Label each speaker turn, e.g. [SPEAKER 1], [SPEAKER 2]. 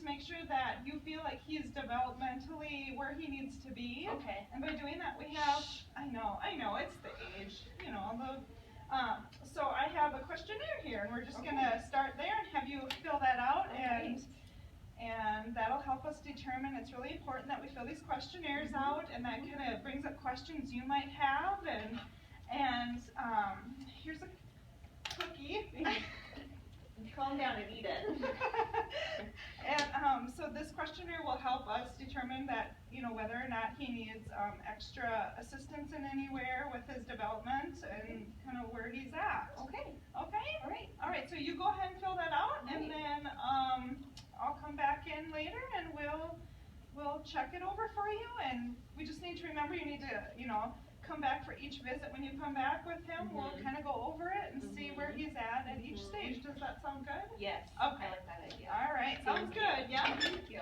[SPEAKER 1] to make sure that you feel like he's developmentally where he needs to be.
[SPEAKER 2] Okay.
[SPEAKER 1] And by doing that, we have, I know, it's the age, you know, so I have a questionnaire here, and we're just going to start there and have you fill that out, and that'll help us determine. It's really important that we fill these questionnaires out, and that kind of brings up questions you might have, and here's a cookie.
[SPEAKER 2] Calm down and eat it.
[SPEAKER 1] And so this questionnaire will help us determine that, you know, whether or not he needs extra assistance in anywhere with his development and kind of where he's at.
[SPEAKER 2] Okay.
[SPEAKER 1] Okay?
[SPEAKER 2] All right.
[SPEAKER 1] All right, so you go ahead and fill that out, and then I'll come back in later and we'll check it over for you, and we just need to remember you need to, you know, come back for each visit. When you come back with him, we'll kind of go over it and see where he's at each stage. Does that sound good?
[SPEAKER 2] Yes.
[SPEAKER 1] Okay.
[SPEAKER 2] I like that idea.
[SPEAKER 1] All right, sounds good. Yeah.
[SPEAKER 2] Thank you.